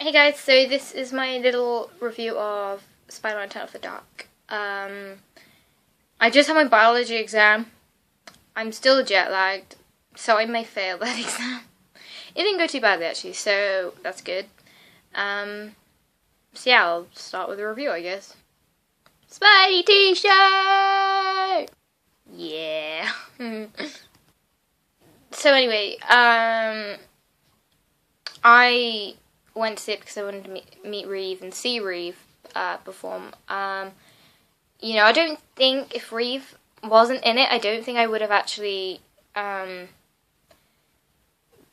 Hey guys, so this is my little review of Spiderman Turn Off the Dark. I just had my biology exam. I'm still jet lagged, so I may fail that exam. It didn't go too badly actually, so that's good. So yeah, I'll start with a review, I guess. Spidey t-shirt! Yeah. So anyway, I went to see it because I wanted to meet Reeve and see Reeve perform. You know, I don't think if Reeve wasn't in it, I don't think I would have actually got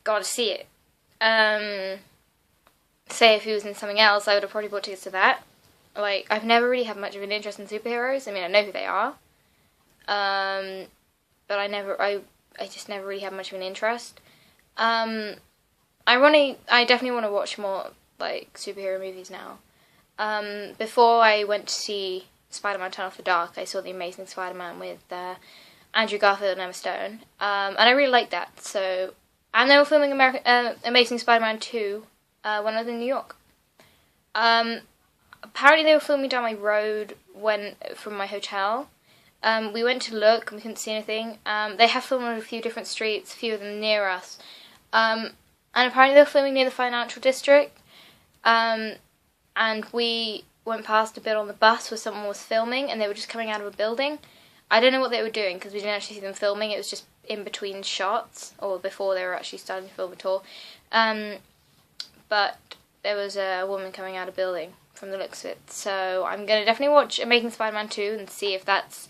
to see it. Say if he was in something else, I would have probably bought tickets to that. Like, I've never really had much of an interest in superheroes. I mean, I know who they are. But I just never really had much of an interest. I definitely want to watch more, like, superhero movies now. Before I went to see Spider-Man Turn Off the Dark, I saw The Amazing Spider-Man with Andrew Garfield and Emma Stone. And I really liked that. So, and they were filming Amazing Spider-Man 2 when I was in New York. Apparently they were filming down my road from my hotel. We went to look and we couldn't see anything. They have filmed on a few different streets, a few of them near us. And apparently they were filming near the financial district. And we went past a bit on the bus where someone was filming and they were just coming out of a building. I don't know what they were doing because we didn't actually see them filming. It was just in between shots or before they were actually starting to film at all. But there was a woman coming out of a building from the looks of it. So I'm going to definitely watch Amazing Spider-Man 2 and see if that's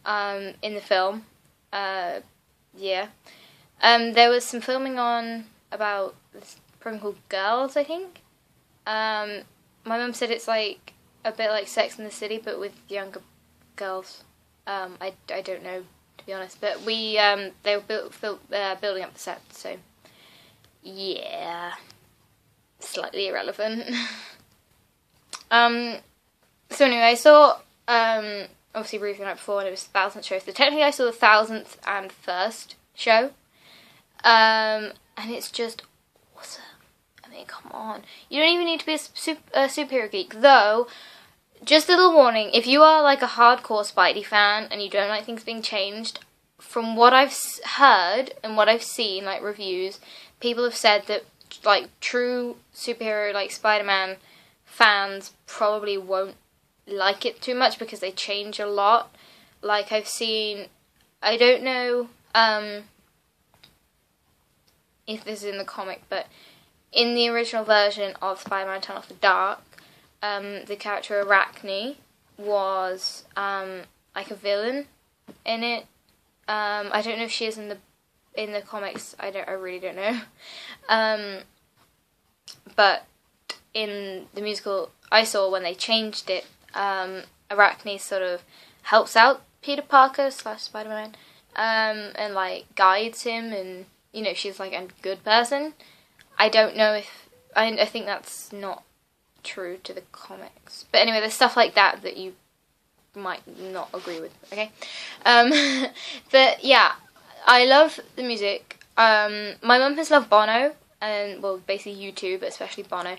in the film. Yeah. There was some filming on about this program called Girls, I think. My mum said it's like a bit like Sex and the City, but with younger girls. I don't know, to be honest, but they were building up the set, so yeah, slightly irrelevant. So anyway, I saw obviously Reeve the night before, and it was the 1000th show. So technically, I saw the 1000th and first show. And it's just awesome. I mean, come on. You don't even need to be a superhero geek. Though, just a little warning, if you are like a hardcore Spidey fan and you don't like things being changed, from what I've heard and what I've seen, like reviews, people have said that like true superhero like Spider-Man fans probably won't like it too much because they change a lot. Like I've seen, I don't know if this is in the comic, but in the original version of Spider-Man Turn Off the Dark, the character Arachne was like a villain in it. I don't know if she is in the comics. I really don't know. But in the musical I saw when they changed it, Arachne sort of helps out Peter Parker / Spider-Man, and like guides him, and you know she's like a good person. I don't know if I think that's not true to the comics, but anyway, there's stuff like that you might not agree with. Okay, but yeah, I love the music. My mum has loved Bono, and well, basically U2, but especially Bono,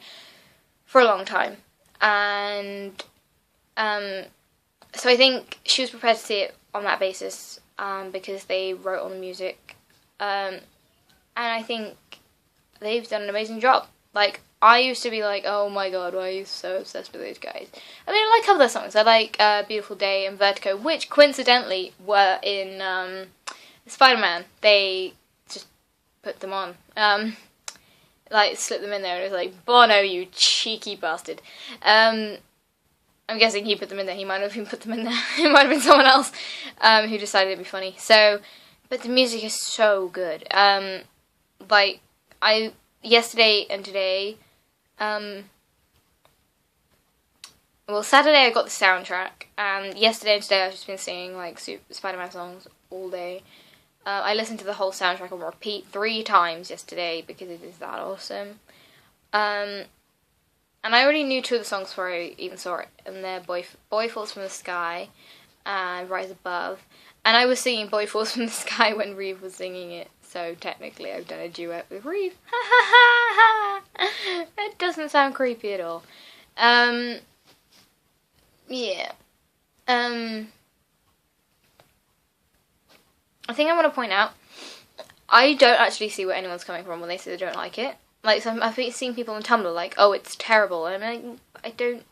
for a long time, and so I think she was prepared to see it on that basis, because they wrote on the music, and I think they've done an amazing job. Like, I used to be like, oh my god, why are you so obsessed with those guys? I mean, I like a couple of their songs. I like Beautiful Day and Vertigo, which coincidentally were in Spider-Man. They just put them on. Like, slipped them in there, and it was like, Bono, you cheeky bastard. I'm guessing he put them in there. He might have even put them in there. It might have been someone else who decided it'd be funny. So, but the music is so good. Like, yesterday and today, well, Saturday I got the soundtrack, and yesterday and today I've just been singing, like, Spider-Man songs all day. I listened to the whole soundtrack on repeat 3 times yesterday because it is that awesome. And I already knew 2 of the songs before I even saw it, and they're Boy Falls from the Sky and Rise Above. And I was singing Boy Falls from the Sky when Reeve was singing it, So technically I've done a duet with Reeve. Ha ha ha ha! It doesn't sound creepy at all. Yeah. I think I want to point out, I don't actually see where anyone's coming from when they say they don't like it. Like, I've seen people on Tumblr like, oh, it's terrible. And I'm like, I don't...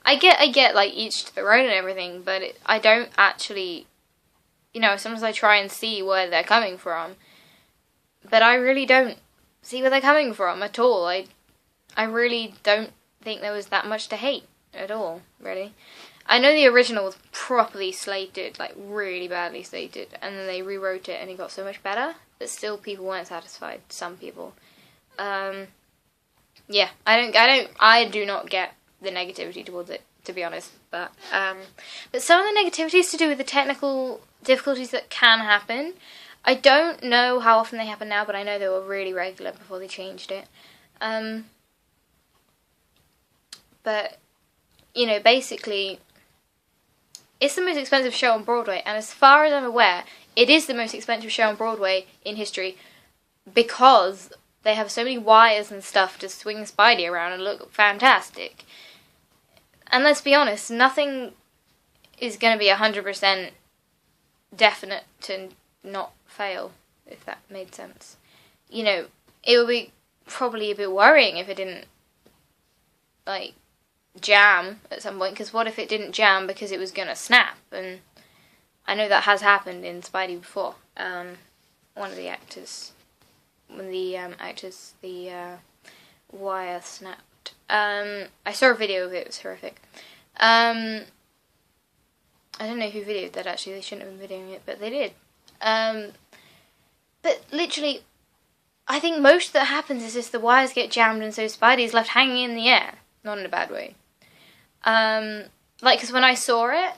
I get, like, each to their own and everything, but I don't actually... You know, sometimes I try and see where they're coming from, but I really don't see where they're coming from at all. I really don't think there was that much to hate at all, really. I know the original was properly slated, like really badly slated, and then they rewrote it and it got so much better, but still people weren't satisfied, some people. Yeah, I do not get the negativity towards it, to be honest, but some of the negativity is to do with the technical difficulties that can happen. I don't know how often they happen now, but I know they were really regular before they changed it. But, you know, basically, it's the most expensive show on Broadway, and as far as I'm aware, it is the most expensive show on Broadway in history because they have so many wires and stuff to swing Spidey around and look fantastic. And let's be honest, nothing is going to be 100% definite to not fail, if that made sense. You know, it would be probably a bit worrying if it didn't, like, jam at some point, because what if it didn't jam because it was going to snap? And I know that has happened in Spidey before. One of the actors, the wire snapped. I saw a video of it, it was horrific. I don't know who videoed that, actually. They shouldn't have been videoing it, but they did. But literally, I think most that happens is just the wires get jammed and so Spidey's left hanging in the air. Not in a bad way. Like, because when I saw it,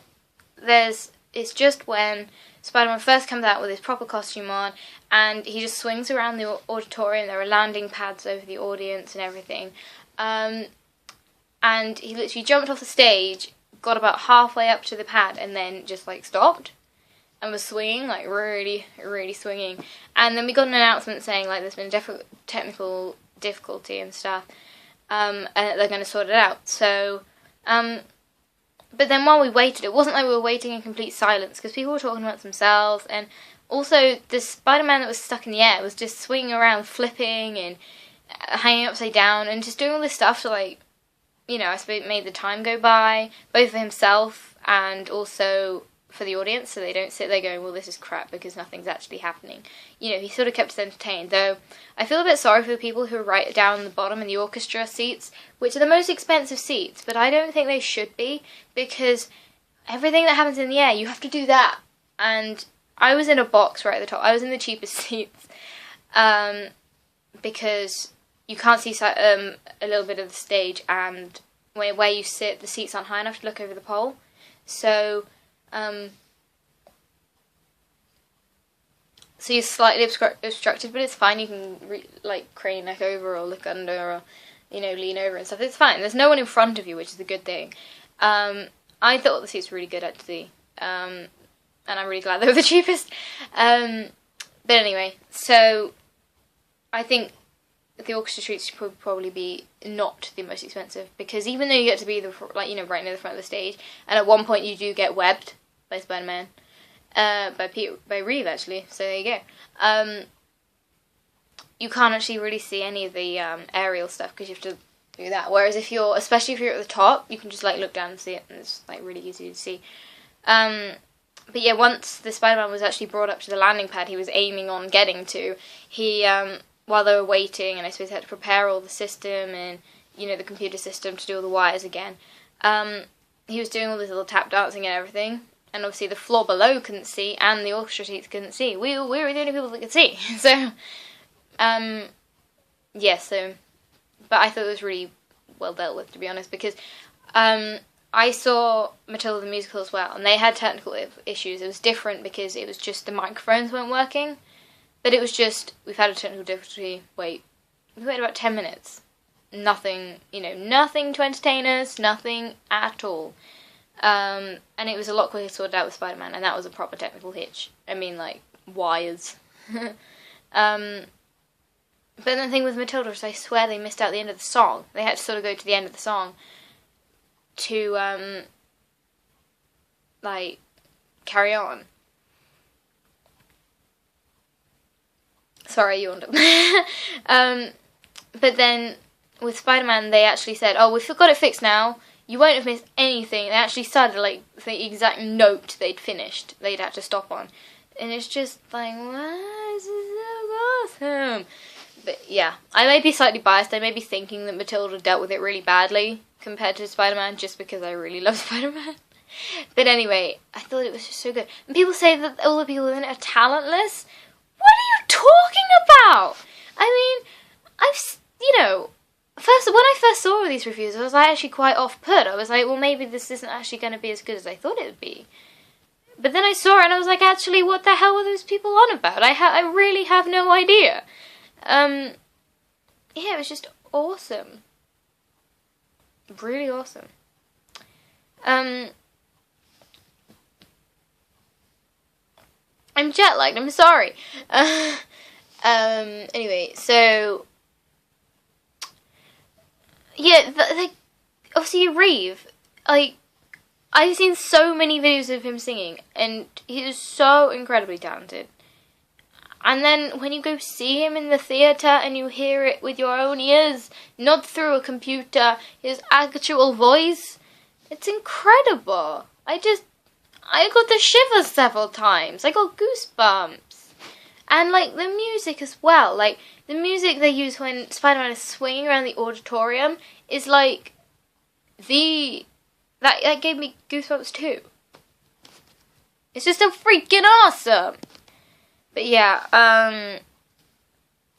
it's just when Spider-Man first comes out with his proper costume on, and he just swings around the auditorium. There are landing pads over the audience and everything. And he literally jumped off the stage, got about halfway up to the pad, and then just, like, stopped and was swinging, like, really, really swinging. And then we got an announcement saying, like, there's been a technical difficulty and stuff, and they're going to sort it out. So, but then while we waited, it wasn't like we were waiting in complete silence, because people were talking amongst themselves, and also the Spider-Man that was stuck in the air was just swinging around, flipping, and hanging upside down, and just doing all this stuff to, like, you know, I suppose it made the time go by, both for himself and also for the audience, so they don't sit there going, well, this is crap because nothing's actually happening. You know, he sort of kept us entertained, though I feel a bit sorry for the people who are right down the bottom in the orchestra seats, which are the most expensive seats, but I don't think they should be, because everything that happens in the air, you have to do that. And I was in a box right at the top. I was in the cheapest seats, because you can't see a little bit of the stage, and where you sit, the seats aren't high enough to look over the pole. So, so you're slightly obstructed, but it's fine. You can like crane your neck over or look under or, you know, lean over and stuff. It's fine. There's no one in front of you, which is a good thing. I thought the seats were really good, actually, and I'm really glad they were the cheapest. But anyway, so I think the orchestra suites should probably be not the most expensive, because even though you get to be right near the front of the stage, and at one point you do get webbed by Spider-Man, by Reeve, actually. So there you go. You can't actually really see any of the aerial stuff because you have to do that. Whereas especially if you're at the top, you can just like look down and see it, and it's like really easy to see. But yeah, once the Spider-Man was actually brought up to the landing pad he was aiming on getting to, he while they were waiting, and I suppose they had to prepare all the system and, you know, the computer system to do all the wires again, he was doing all this little tap dancing and everything, and obviously the floor below couldn't see, and the orchestra seats couldn't see. We were the only people that could see. So, yeah, so, but I thought it was really well dealt with, to be honest, because I saw Matilda the musical as well, and they had technical issues. It was different because it was just the microphones weren't working. But it was just, we've had a technical difficulty, we waited about 10 minutes. Nothing, you know, nothing to entertain us, nothing at all. And it was a lot quicker sorted out with Spider-Man, and that was a proper technical hitch. I mean, like, wires. But the thing with Matilda is I swear they missed out the end of the song. They had to sort of go to the end of the song to, like, carry on. Sorry, I yawned. But then with Spider-Man, they actually said, oh, we've got it fixed now. You won't have missed anything. They actually started, like, the exact note they'd finished. They'd had to stop on. And it's just like, wow, this is so awesome. But yeah, I may be slightly biased. I may be thinking that Matilda dealt with it really badly compared to Spider-Man just because I really love Spider-Man. But anyway, I thought it was just so good. And people say that all the people in it are talentless. What are you talking about? I mean, when I first saw all these reviews, I was actually quite off-put. I was like, well, maybe this isn't actually going to be as good as I thought it would be. But then I saw it and I was like, actually, what the hell were those people on about? I really have no idea. Yeah, it was just awesome. Really awesome. I'm jet-lagged, I'm sorry. Anyway, so... yeah, obviously Reeve, like, I've seen so many videos of him singing, and he is so incredibly talented. And then when you go see him in the theatre and you hear it with your own ears, not through a computer, his actual voice, it's incredible. I got the shivers several times. I got goosebumps. And, like, the music as well. Like, the music they use when Spider-Man is swinging around the auditorium is, like, that gave me goosebumps too. It's just so freaking awesome. But yeah,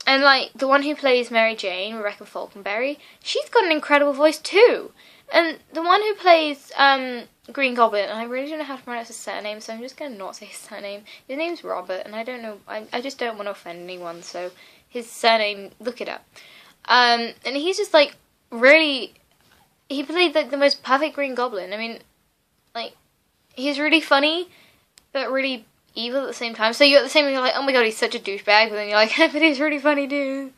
and like the one who plays Mary Jane, Rebecca Falconberry, she's got an incredible voice too. And the one who plays Green Goblin, and I really don't know how to pronounce his surname, so I'm just gonna not say his surname. His name's Robert, and I don't know. I just don't want to offend anyone, so his surname, look it up. And he's just like really. He played like the most perfect Green Goblin. I mean, like, he's really funny, but really evil at the same time. So you're at the same time, you're like, oh my god, he's such a douchebag, but then you're like, but he's really funny too.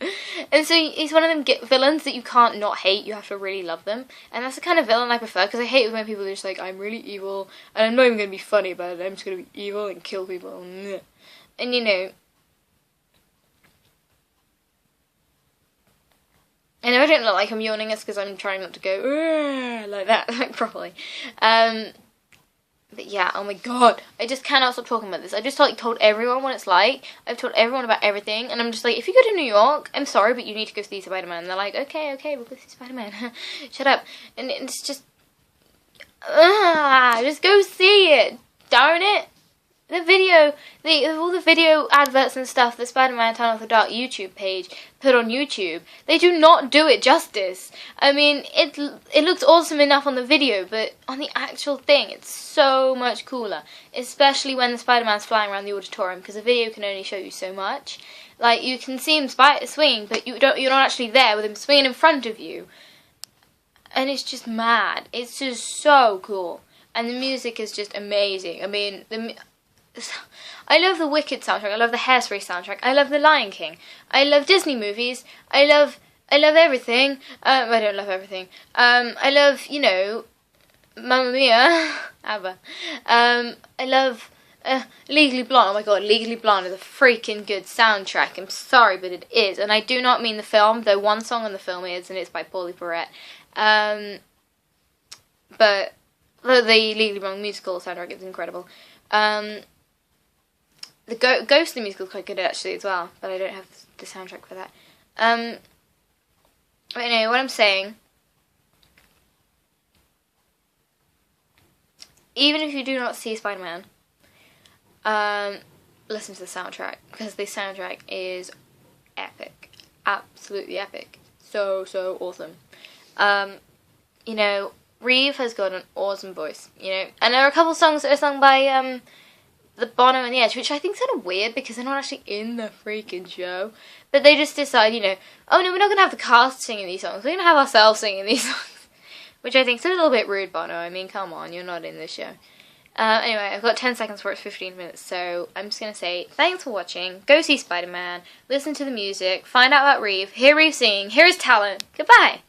And so he's one of them villains that you can't not hate, you have to really love them. And that's the kind of villain I prefer, because I hate it when people are just like, I'm really evil, and I'm not even going to be funny about it, I'm just going to be evil and kill people. And you know, I know I don't look like I'm yawning, it's because I'm trying not to go like that, like properly. But yeah, oh my god, I just cannot stop talking about this. I just like told everyone what it's like. I've told everyone about everything, and I'm just like, if you go to New York, I'm sorry, but you need to go see Spider-Man. And they're like, okay, we'll go see Spider-Man. Shut up. And it's just, just go see it. Darn it. The video, all the video adverts and stuff that Spider-Man Tunnel of the Dark YouTube page put on YouTube, they do not do it justice. I mean, it looks awesome enough on the video, but on the actual thing, it's so much cooler. Especially when the Spider-Man's flying around the auditorium, because the video can only show you so much. Like, you can see him swinging, but you're not actually there with him swinging in front of you. And it's just mad. It's just so cool. And the music is just amazing. I mean, I love the Wicked soundtrack, I love the Hairspray soundtrack, I love the Lion King, I love Disney movies, I love everything, I don't love everything, I love, you know, Mamma Mia, ABBA, I love Legally Blonde. Oh my god, Legally Blonde is a freaking good soundtrack, I'm sorry, but it is, and I do not mean the film, though one song in the film is, and it's by Paulie Barrett, but the Legally Blonde musical soundtrack is incredible. The Ghost the musical is quite good actually as well, but I don't have the soundtrack for that. But anyway, what I'm saying, even if you do not see Spider-Man, listen to the soundtrack, because the soundtrack is epic. Absolutely epic. So awesome. You know, Reeve has got an awesome voice, you know, and there are a couple songs that are sung by, the Bono and the Edge, which I think is kind of weird because they're not actually in the freaking show. But they just decide, you know, oh no, we're not going to have the cast singing these songs. We're going to have ourselves singing these songs. Which I think is a little bit rude, Bono. I mean, come on, you're not in this show. Anyway, I've got 10 seconds for it's 15 minutes, so I'm just going to say thanks for watching. Go see Spider-Man, listen to the music, find out about Reeve, hear Reeve singing, hear his talent. Goodbye!